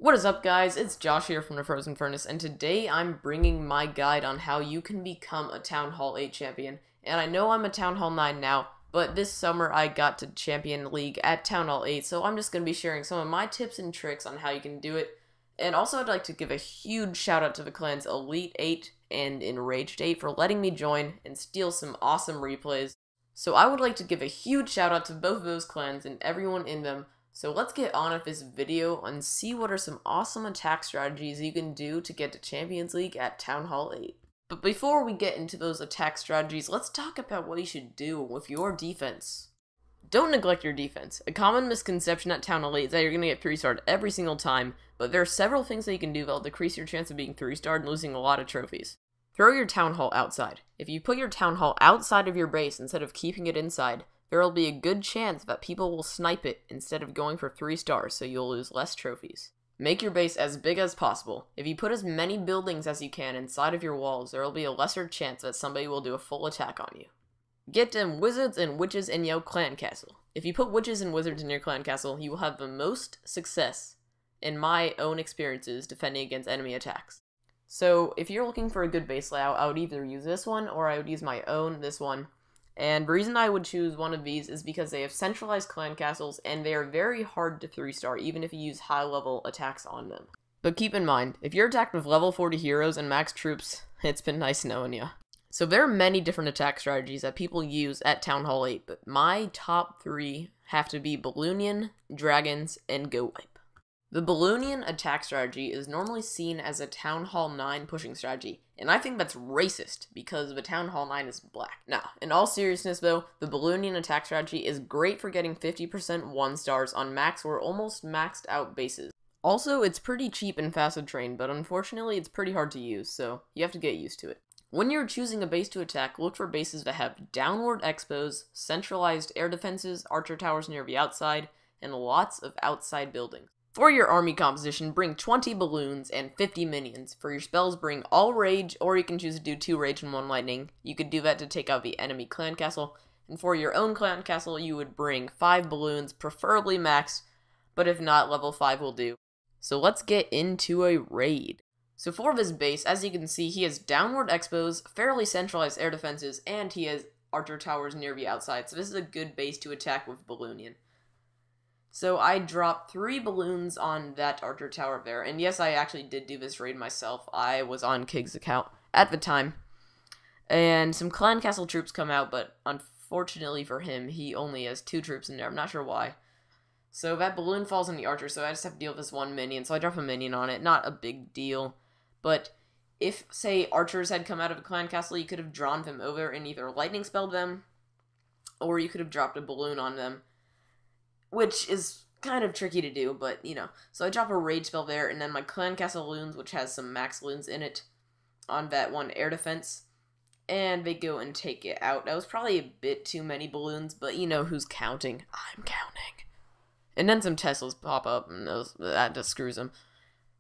What is up, guys? It's Josh here from the Frozen Furnace, and today I'm bringing my guide on how you can become a Town Hall 8 champion. And I know I'm a Town Hall 9 now, but this summer I got to Champion League at Town Hall 8, so I'm just going to be sharing some of my tips and tricks on how you can do it. And also I'd like to give a huge shout out to the clans Elite 8 and Enraged 8 for letting me join and steal some awesome replays. So I would like to give a huge shout out to both of those clans and everyone in them. So let's get on with this video and see what are some awesome attack strategies you can do to get to Champions League at Town Hall 8. But before we get into those attack strategies, let's talk about what you should do with your defense. Don't neglect your defense. A common misconception at Town Hall 8 is that you're going to get 3-starred every single time, but there are several things that you can do that will decrease your chance of being 3-starred and losing a lot of trophies. Throw your Town Hall outside. If you put your Town Hall outside of your base instead of keeping it inside, there will be a good chance that people will snipe it instead of going for 3 stars, so you'll lose less trophies. Make your base as big as possible. If you put as many buildings as you can inside of your walls, there will be a lesser chance that somebody will do a full attack on you. Get them wizards and witches in your clan castle. If you put witches and wizards in your clan castle, you will have the most success, in my own experiences, defending against enemy attacks. So, if you're looking for a good base layout, I would either use this one, or I would use my own, this one. And the reason I would choose one of these is because they have centralized clan castles, and they are very hard to 3-star, even if you use high-level attacks on them. But keep in mind, if you're attacked with level 40 heroes and max troops, it's been nice knowing ya. So there are many different attack strategies that people use at Town Hall 8, but my top 3 have to be Balloonion, Dragons, and Go Wipe. The Balloonion attack strategy is normally seen as a Town Hall 9 pushing strategy, and I think that's racist because the Town Hall 9 is black. Now, in all seriousness though, the Balloonion attack strategy is great for getting 50% 1-stars on max or almost maxed out bases. Also, it's pretty cheap and fast to train, but unfortunately it's pretty hard to use, so you have to get used to it. When you're choosing a base to attack, look for bases that have downward expos, centralized air defenses, archer towers near the outside, and lots of outside buildings. For your army composition, bring 20 balloons and 50 minions. For your spells, bring all rage, or you can choose to do 2 rage and 1 lightning. You could do that to take out the enemy clan castle. And for your own clan castle, you would bring 5 balloons, preferably max, but if not, level 5 will do. So let's get into a raid. So for this base, as you can see, he has downward expos, fairly centralized air defenses, and he has archer towers near the outside. So this is a good base to attack with Balloonion. So I dropped 3 balloons on that archer tower there, and yes, I actually did do this raid myself. I was on Kig's account at the time, and some clan castle troops come out, but unfortunately for him, he only has 2 troops in there. I'm not sure why. So that balloon falls on the archer, so I just have to deal with this 1 minion, so I drop a minion on it. Not a big deal, but if, say, archers had come out of a clan castle, you could have drawn them over and either lightning spelled them, or you could have dropped a balloon on them, which is kind of tricky to do, but, you know. So I drop a rage spell there, and then my clan castle loons, which has some max loons in it, on that 1 air defense, and they go and take it out. That was probably a bit too many balloons, but you know who's counting. I'm counting. And then some Teslas pop up, and that just screws them.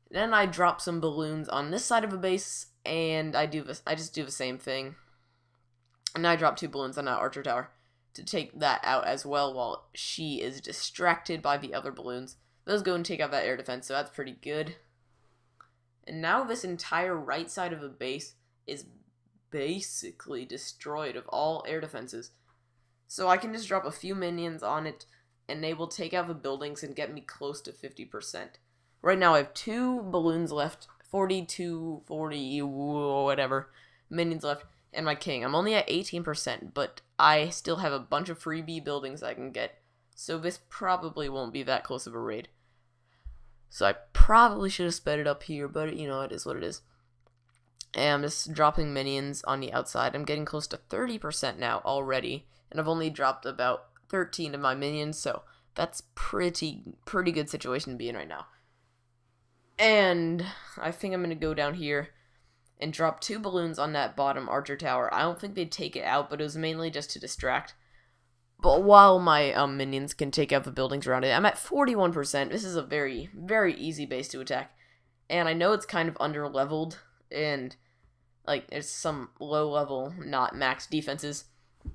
Then I drop some balloons on this side of a base, and I just do the same thing. And I drop 2 balloons on that archer tower to take that out as well while she is distracted by the other balloons. Those go and take out that air defense, so that's pretty good. And now this entire right side of the base is basically destroyed of all air defenses. So I can just drop a few minions on it, and they will take out the buildings and get me close to 50%. Right now I have 2 balloons left, 42, 40, whatever, minions left, and my king. I'm only at 18%, but I still have a bunch of freebie buildings I can get, so this probably won't be that close of a raid. So I probably should have sped it up here, but you know, it is what it is. And I'm just dropping minions on the outside. I'm getting close to 30% now already, and I've only dropped about 13 of my minions, so that's pretty good situation to be in right now. And I think I'm going to go down here and drop 2 balloons on that bottom archer tower. I don't think they'd take it out, but it was mainly just to distract. But while my minions can take out the buildings around it, I'm at 41%. This is a very, very easy base to attack. And I know it's kind of under-leveled, and like there's some low-level, not max defenses.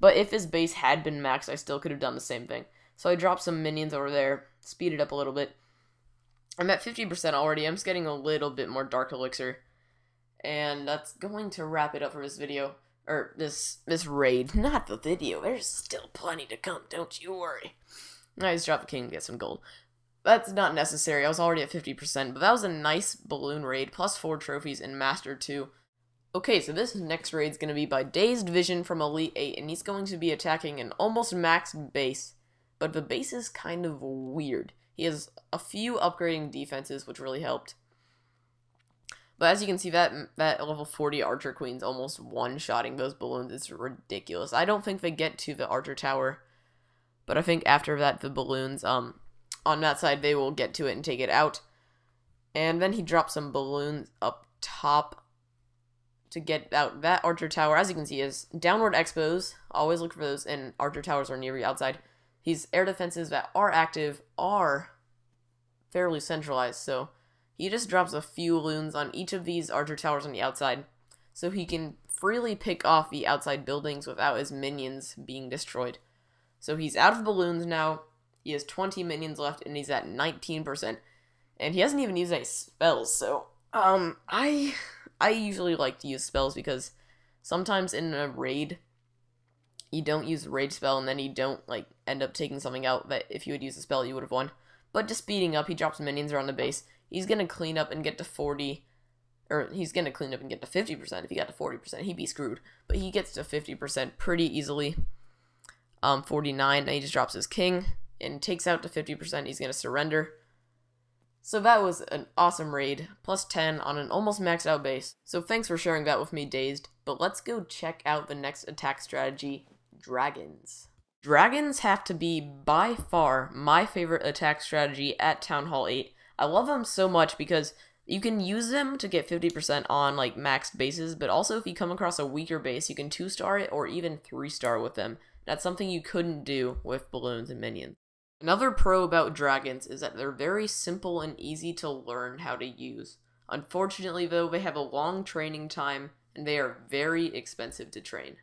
But if his base had been maxed, I still could have done the same thing. So I dropped some minions over there, speed it up a little bit, I'm at 50% already. I'm just getting a little bit more Dark Elixir. And that's going to wrap it up for this video. Or this raid. Not the video. There's still plenty to come. Don't you worry. Nice, drop a king to get some gold. That's not necessary. I was already at 50%. But that was a nice balloon raid. Plus 4 trophies and Master 2. Okay, so this next raid is going to be by Dazed Vision from Elite 8. And he's going to be attacking an almost maxed base. But the base is kind of weird. He has a few upgrading defenses, which really helped. But as you can see, that level 40 Archer Queen's almost one-shotting those balloons. It's ridiculous. I don't think they get to the Archer Tower. But I think after that, the balloons, on that side, they will get to it and take it out. And then he drops some balloons up top to get out that Archer Tower. As you can see, is downward expos. Always look for those, and Archer Towers are near the outside. These air defenses that are active are fairly centralized, so he just drops a few loons on each of these Archer Towers on the outside, so he can freely pick off the outside buildings without his minions being destroyed. So he's out of balloons now, he has 20 minions left, and he's at 19%, and he hasn't even used any spells, so, I usually like to use spells because sometimes in a raid, you don't use the rage spell, and then you don't, like, end up taking something out that if you had used a spell, you would have won. But just speeding up, he drops minions around the base. He's going to clean up and get to 40, or he's going to clean up and get to 50%. If he got to 40%, he'd be screwed. But he gets to 50% pretty easily. 49, and he just drops his king, and takes out to 50%. He's going to surrender. So that was an awesome raid, plus 10 on an almost maxed out base. So thanks for sharing that with me, Dazed. But let's go check out the next attack strategy, Dragons. Dragons have to be, by far, my favorite attack strategy at Town Hall 8. I love them so much because you can use them to get 50% on, like, maxed bases, but also if you come across a weaker base, you can 2-star it or even 3-star with them. That's something you couldn't do with balloons and minions. Another pro about dragons is that they're very simple and easy to learn how to use. Unfortunately, though, they have a long training time, and they are very expensive to train.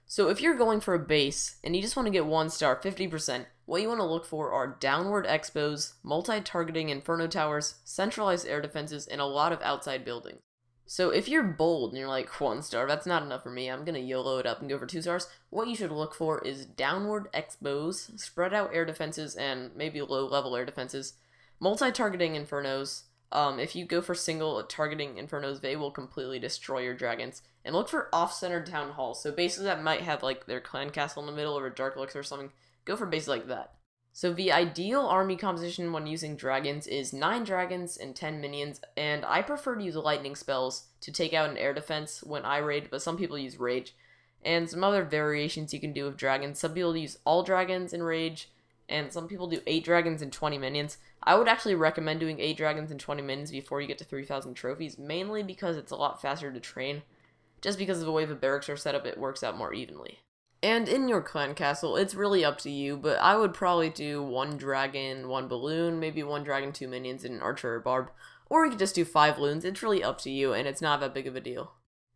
So if you're going for a base, and you just want to get 1-star, 50%, what you want to look for are downward expos, multi-targeting inferno towers, centralized air defenses, and a lot of outside buildings. So if you're bold and you're like, 1-star, that's not enough for me, I'm going to YOLO it up and go for 2 stars, what you should look for is downward expos, spread out air defenses, and maybe low-level air defenses, multi-targeting infernos. If you go for single targeting infernos, they will completely destroy your dragons. And look for off-center town halls. So bases that might have like their clan castle in the middle or a dark elixir or something, go for bases like that. So the ideal army composition when using dragons is 9 dragons and 10 minions, and I prefer to use lightning spells to take out an air defense when I raid, but some people use rage. And some other variations you can do with dragons. Some people use all dragons in rage, and some people do 8 dragons and 20 minions. I would actually recommend doing 8 dragons and 20 minions before you get to 3,000 trophies, mainly because it's a lot faster to train. Just because of the way the barracks are set up, it works out more evenly. And in your clan castle, it's really up to you, but I would probably do 1 dragon, 1 balloon, maybe 1 dragon, 2 minions, and an archer or barb. Or you could just do 5 loons. It's really up to you, and it's not that big of a deal.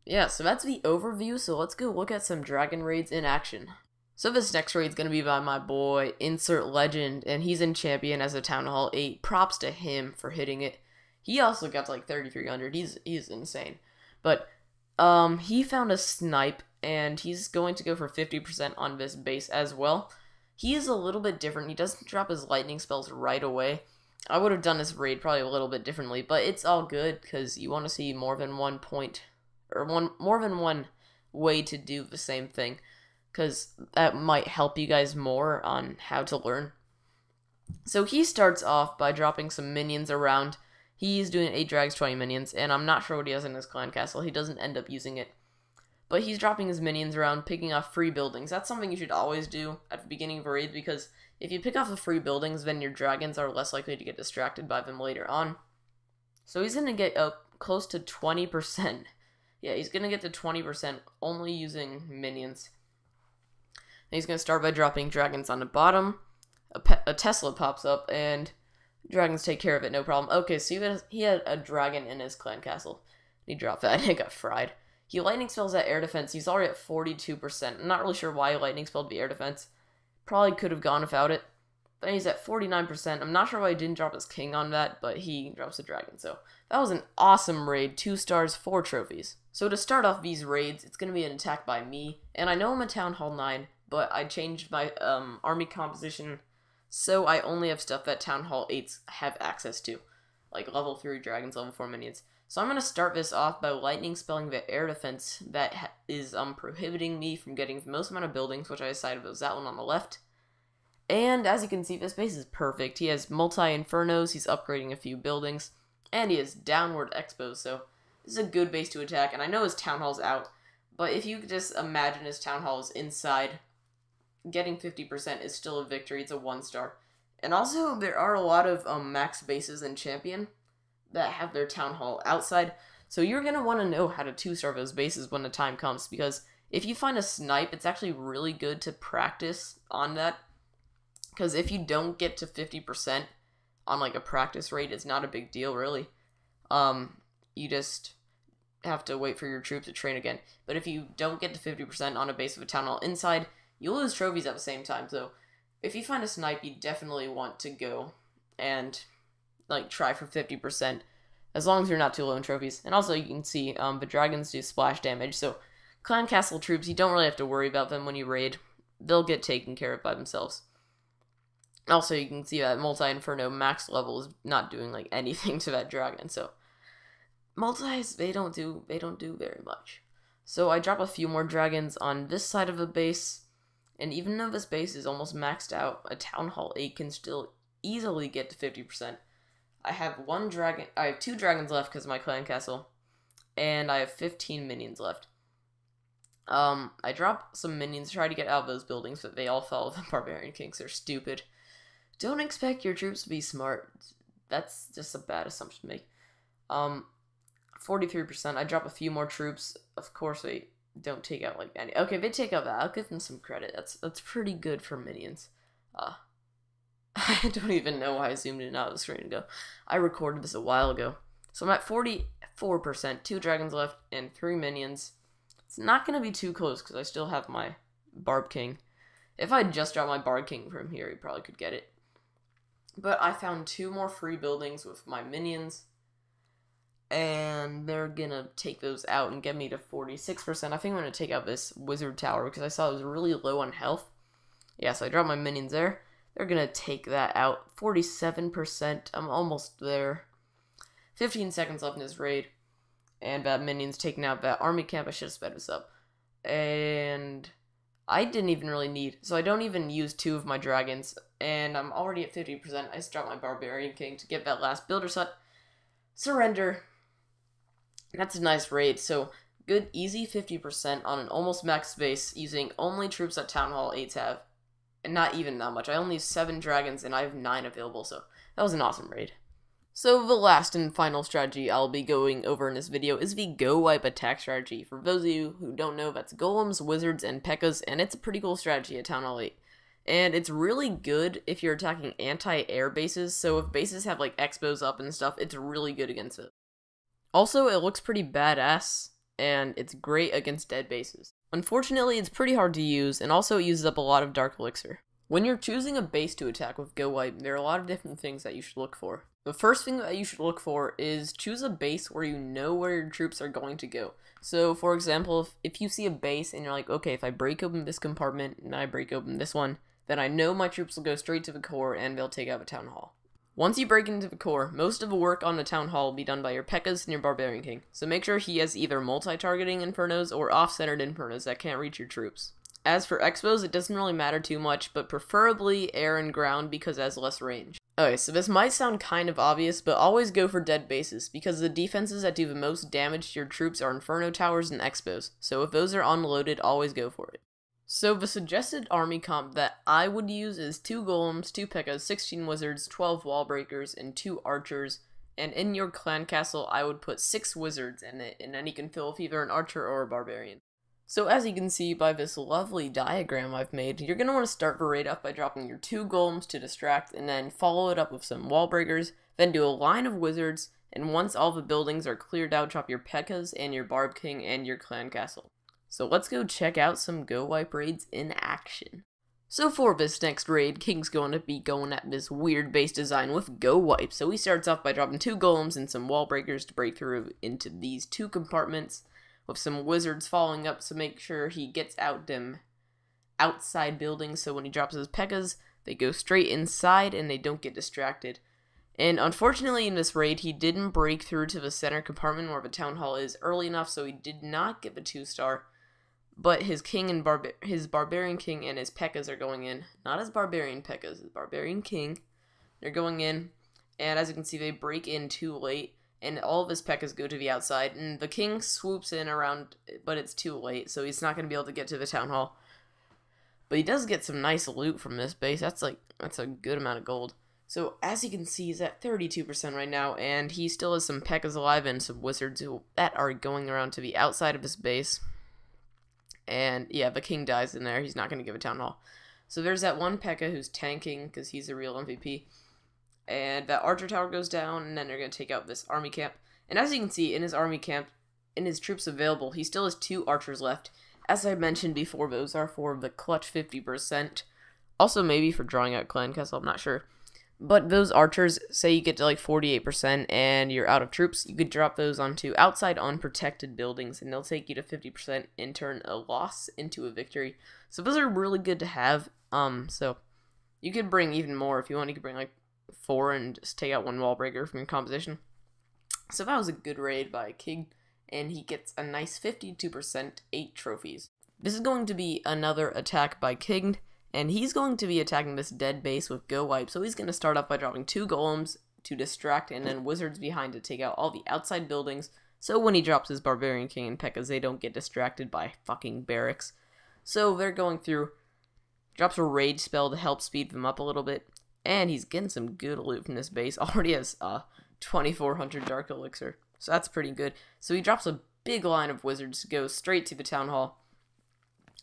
Yeah, so that's the overview, so let's go look at some dragon raids in action. So this next raid is going to be by my boy, Insert Legend, and he's in Champion as a Town Hall 8. Props to him for hitting it. He also got to like 3,300. He's insane. But he found a snipe, and he's going to go for 50% on this base as well. He is a little bit different. He doesn't drop his lightning spells right away. I would have done this raid probably a little bit differently, but it's all good because you want to see more than one point, or more than one way to do the same thing, because that might help you guys more on how to learn. So he starts off by dropping some minions around. He's doing 8 drags, 20 minions, and I'm not sure what he has in his clan castle. He doesn't end up using it. But he's dropping his minions around, picking off free buildings. That's something you should always do at the beginning of a raid, because if you pick off the free buildings, then your dragons are less likely to get distracted by them later on. So he's going to get close to 20%. Yeah, he's going to get to 20% only using minions. And he's going to start by dropping dragons on the bottom. A Tesla pops up, and dragons take care of it, no problem. Okay, so he had a dragon in his clan castle. He dropped that, and it got fried. He lightning spells that air defense. He's already at 42%. I'm not really sure why he lightning spelled the air defense. Probably could have gone without it. Then he's at 49%. I'm not sure why he didn't drop his king on that, but he drops a dragon. So that was an awesome raid. 2 stars, 4 trophies. So to start off these raids, it's going to be an attack by me. And I know I'm a Town Hall 9, but I changed my army composition, so I only have stuff that Town Hall 8s have access to. Like level 3 dragons, level 4 minions. So I'm going to start this off by lightning spelling the air defense that is prohibiting me from getting the most amount of buildings, which I decided was that one on the left. And as you can see, this base is perfect. He has multi-infernos, he's upgrading a few buildings, and he has downward expos, so this is a good base to attack. And I know his Town Hall's out, but if you just imagine his Town Hall is inside, getting 50% is still a victory. It's a 1-star. And also, there are a lot of max bases in Champion that have their Town Hall outside, so you're going to want to know how to 2-star those bases when the time comes, because if you find a snipe, it's actually really good to practice on that, because if you don't get to 50% on like a practice rate, it's not a big deal, really. You just have to wait for your troops to train again. But if you don't get to 50% on a base of a Town Hall inside, you lose trophies at the same time, so if you find a snipe, you definitely want to go and like try for 50%, as long as you're not too low in trophies. And also you can see the dragons do splash damage, so clan castle troops, you don't really have to worry about them when you raid. They'll get taken care of by themselves. Also, you can see that multi-inferno max level is not doing like anything to that dragon, so multis, they don't do very much. So I drop a few more dragons on this side of the base. And even though this base is almost maxed out, a Town Hall 8 can still easily get to 50%. I have 2 dragons left because of my clan castle, and I have 15 minions left. I dropped some minions to try to get out of those buildings, but they all fell with the Barbarian Kings. They're stupid. Don't expect your troops to be smart. That's just a bad assumption to make. 43%. I drop a few more troops. Of course, they don't take out like any. Okay, they take out that. I'll give them some credit. That's pretty good for minions. I don't even know why I zoomed in and out of the screen ago. I recorded this a while ago. So I'm at 44%, 2 dragons left, and 3 minions. It's not going to be too close because I still have my Barb King. If I just dropped my Barb King from here, he probably could get it. But I found 2 more free buildings with my minions, and they're gonna take those out and get me to 46%. I think I'm gonna take out this wizard tower because I saw it was really low on health. Yeah, so I dropped my minions there. They're gonna take that out. 47%. I'm almost there. 15 seconds left in this raid, and that minion's taking out that army camp. I should have sped this up. And I didn't even really need, so I don't even use 2 of my dragons, and I'm already at 50%. I just dropped my Barbarian King to get that last builder's hut. Surrender. That's a nice raid, so good easy 50% on an almost max base using only troops that Town Hall 8s have, and not even that much. I only have 7 dragons and I have 9 available, so that was an awesome raid. So the last and final strategy I'll be going over in this video is the Go Wipe attack strategy. For those of you who don't know, that's golems, wizards, and P.E.K.K.A.s, and it's a pretty cool strategy at Town Hall 8. And it's really good if you're attacking anti-air bases, so if bases have like expos up and stuff, it's really good against it. Also, it looks pretty badass, and it's great against dead bases. Unfortunately, it's pretty hard to use, and also it uses up a lot of Dark Elixir. When you're choosing a base to attack with Go Wipe, there are a lot of different things that you should look for. The first thing that you should look for is choose a base where you know where your troops are going to go. So, for example, if you see a base and you're like, okay, if I break open this compartment and I break open this one, then I know my troops will go straight to the core and they'll take out the Town Hall. Once you break into the core, most of the work on the Town Hall will be done by your P.E.K.K.A.s and your Barbarian King, so make sure he has either multi-targeting Infernos or off-centered Infernos that can't reach your troops. As for Expos, it doesn't really matter too much, but preferably air and ground because it has less range. Okay, so this might sound kind of obvious, but always go for dead bases, because the defenses that do the most damage to your troops are Inferno Towers and Expos, so if those are unloaded, always go for it. So the suggested army comp that I would use is 2 golems, 2 P.E.K.K.A.s, 16 wizards, 12 wall breakers, and 2 archers, and in your clan castle I would put 6 wizards in it, and then you can fill with either an archer or a barbarian. So as you can see by this lovely diagram I've made, you're going to want to start the raid off by dropping your 2 golems to distract, and then follow it up with some wall breakers, then do a line of wizards, and once all the buildings are cleared out, drop your P.E.K.K.A.s and your Barb King and your clan castle. So let's go check out some Go Wipe raids in action. So for this next raid, King's going to be going at this weird base design with Go Wipe. So he starts off by dropping 2 golems and some wall breakers to break through into these 2 compartments, with some wizards following up to make sure he gets out them outside buildings, so when he drops his P.E.K.K.A.s, they go straight inside and they don't get distracted. And unfortunately in this raid, he didn't break through to the center compartment where the town hall is early enough, so he did not get the 2-star. But his king and his barbarian king and his P.E.K.K.A.s are going in. Not his barbarian P.E.K.K.A.s, his barbarian king. They're going in, and as you can see, they break in too late, and all of his P.E.K.K.A.s go to the outside, and the king swoops in around, but it's too late, so he's not going to be able to get to the town hall. But he does get some nice loot from this base. That's a good amount of gold. So as you can see, he's at 32% right now, and he still has some P.E.K.K.A.s alive and some wizards that are going around to the outside of his base. And yeah, the king dies in there. He's not going to give a town hall. So there's that one P.E.K.K.A. who's tanking because he's a real MVP. And that archer tower goes down, and then they're going to take out this army camp. And as you can see, in his army camp, in his troops available, he still has 2 archers left. As I mentioned before, those are for the clutch 50%. Also maybe for drawing out clan castle, I'm not sure. But those archers, say you get to like 48% and you're out of troops, you could drop those onto outside unprotected buildings and they'll take you to 50% and turn a loss into a victory. So those are really good to have. So you could bring even more if you want. You could bring like 4 and just take out 1 wall breaker from your composition. So that was a good raid by King, and he gets a nice 52%, 8 trophies. This is going to be another attack by King, and he's going to be attacking this dead base with Go Wipe. So he's going to start off by dropping 2 golems to distract, and then wizards behind to take out all the outside buildings. So when he drops his barbarian king and P.E.K.K.A.s, they don't get distracted by fucking barracks. So they're going through, drops a rage spell to help speed them up a little bit, and he's getting some good loot from this base. Already has 2,400 dark elixir, so that's pretty good. So he drops a big line of wizards to go straight to the town hall.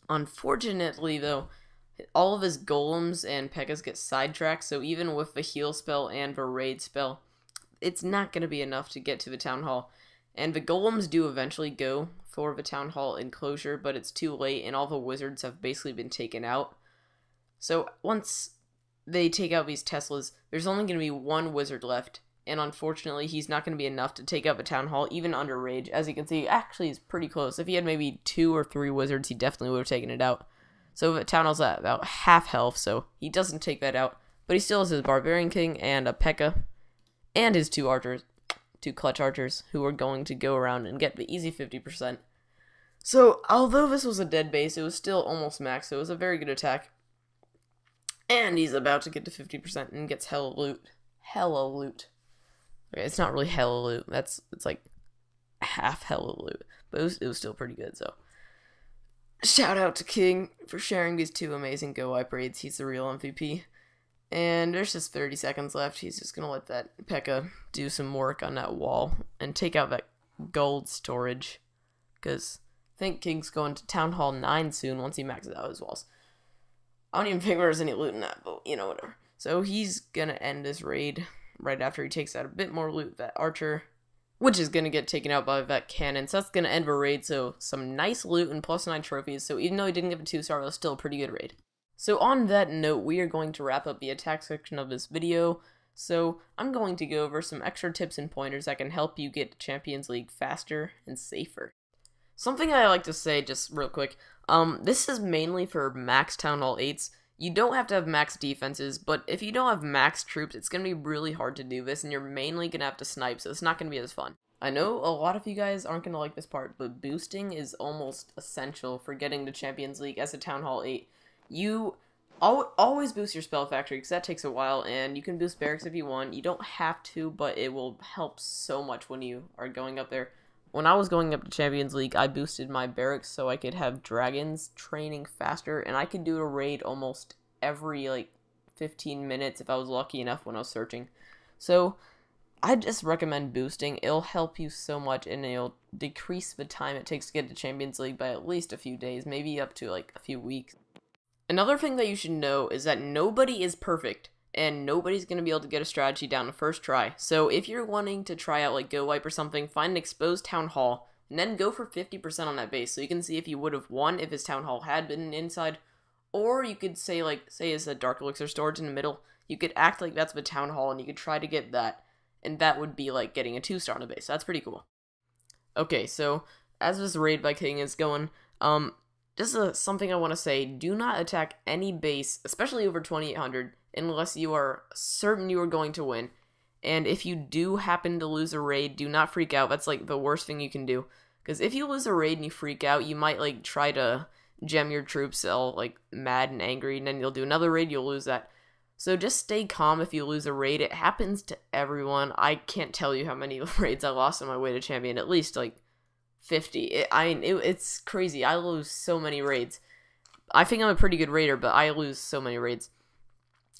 Unfortunately, though, all of his golems and P.E.K.K.A.s get sidetracked, so even with the heal spell and the raid spell, it's not going to be enough to get to the town hall. And the golems do eventually go for the town hall enclosure, but it's too late, and all the wizards have basically been taken out. So once they take out these Teslas, there's only going to be 1 wizard left, and unfortunately, he's not going to be enough to take out the town hall, even under rage. As you can see, actually, he's pretty close. If he had maybe 2 or 3 wizards, he definitely would have taken it out. So the town hall's at about half health, so he doesn't take that out. But he still has his barbarian king and a P.E.K.K.A. and his 2 archers, 2 clutch archers, who are going to go around and get the easy 50%. So although this was a dead base, it was still almost max, so it was a very good attack. And he's about to get to 50% and gets hella loot. Hella loot. Okay, it's not really hella loot. It's like half hella loot. But it was still pretty good, so. Shout out to King for sharing these 2 amazing Go Wipe raids. He's the real MVP. And there's just 30 seconds left. He's just going to let that P.E.K.K.A. do some work on that wall and take out that gold storage. Because I think King's going to Town Hall 9 soon once he maxes out his walls. I don't even think there's any loot in that, but you know, whatever. So he's going to end this raid right after he takes out a bit more loot, that archer, which is going to get taken out by that cannon. So that's going to end the raid. So some nice loot and +9 trophies. So even though he didn't get a 2-star, it was still a pretty good raid. So on that note, we are going to wrap up the attack section of this video. So I'm going to go over some extra tips and pointers that can help you get to Champions League faster and safer. Something I like to say just real quick, this is mainly for max Town Hall 8s. You don't have to have max defenses, but if you don't have max troops, it's going to be really hard to do this, and you're mainly going to have to snipe, so it's not going to be as fun. I know a lot of you guys aren't going to like this part, but boosting is almost essential for getting to Champions League as a Town Hall 8. You always boost your Spell Factory, because that takes a while, and you can boost Barracks if you want. You don't have to, but it will help so much when you are going up there. When I was going up to Champions League, I boosted my barracks so I could have dragons training faster, and I could do a raid almost every, 15 minutes if I was lucky enough when I was searching. So, I just recommend boosting. It'll help you so much, and it'll decrease the time it takes to get to Champions League by at least a few days, maybe up to, a few weeks. Another thing that you should know is that nobody is perfect, and nobody's going to be able to get a strategy down the first try. So if you're wanting to try out Go Wipe or something, find an exposed town hall, and then go for 50% on that base, so you can see if you would have won if his town hall had been inside, Or you could say it's a Dark Elixir storage in the middle. You could act like that's the Town Hall, and you could try to get that, and that would be like getting a 2-star on a base. That's pretty cool. Okay, so as this raid by King is going, just something I want to say: do not attack any base, especially over 2800, unless you are certain you are going to win. And if you do happen to lose a raid, do not freak out. That's like the worst thing you can do, because if you lose a raid and you freak out, you might like try to gem your troops all like mad and angry, and then you'll do another raid, you'll lose that. So just stay calm if you lose a raid. It happens to everyone. I can't tell you how many raids I lost on my way to champion. At least like 50. It's crazy. I lose so many raids. I think I'm a pretty good raider, but I lose so many raids.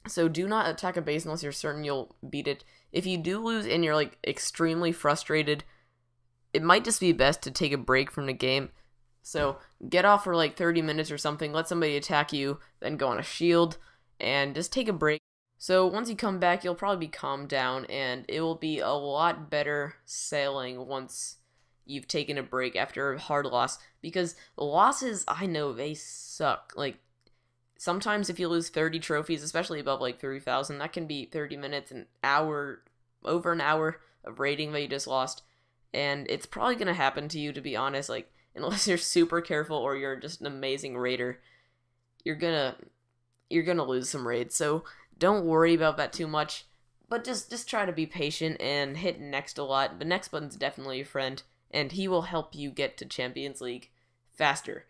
So do not attack a base unless you're certain you'll beat it. If you do lose and you're like extremely frustrated, it might just be best to take a break from the game. So get off for like 30 minutes or something, let somebody attack you, then go on a shield, and just take a break. So once you come back, you'll probably be calmed down, and it will be a lot better sailing once you've taken a break after a hard loss. Because losses, I know, they suck. Like, sometimes if you lose 30 trophies, especially above like 3,000, that can be 30 minutes, an hour, over an hour of raiding that you just lost. And it's probably going to happen to you, to be honest. Like, unless you're super careful or you're just an amazing raider, you're gonna lose some raids. So don't worry about that too much, but just try to be patient and hit next a lot. The next button's definitely your friend, and he will help you get to Champions League faster.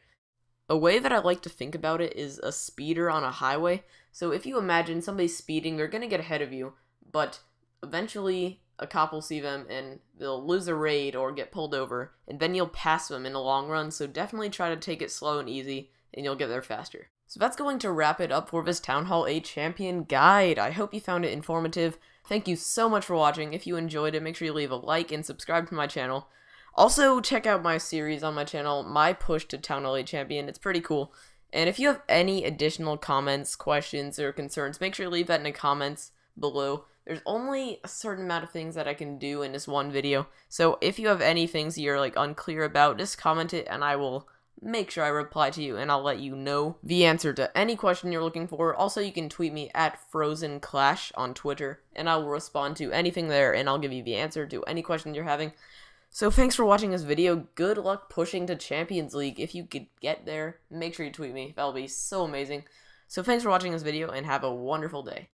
A way that I like to think about it is a speeder on a highway. So if you imagine somebody's speeding, they're gonna get ahead of you, but eventually a cop will see them and they'll lose a raid or get pulled over, and then you'll pass them in the long run. So definitely try to take it slow and easy, and you'll get there faster. So that's going to wrap it up for this Town Hall 8 Champion guide. I hope you found it informative. Thank you so much for watching. If you enjoyed it, make sure you leave a like and subscribe to my channel. Also, check out my series on my channel, My Push to Town Hall 8 Champion. It's pretty cool. And if you have any additional comments, questions, or concerns, make sure you leave that in the comments below. There's only a certain amount of things that I can do in this one video. So if you have any things you're like unclear about, just comment it and I will make sure I reply to you, and I'll let you know the answer to any question you're looking for. Also, you can tweet me at FrozenClash on Twitter, and I will respond to anything there, and I'll give you the answer to any question you're having. So thanks for watching this video. Good luck pushing to Champions League. If you could get there, make sure you tweet me. That'll be so amazing. So thanks for watching this video, and have a wonderful day.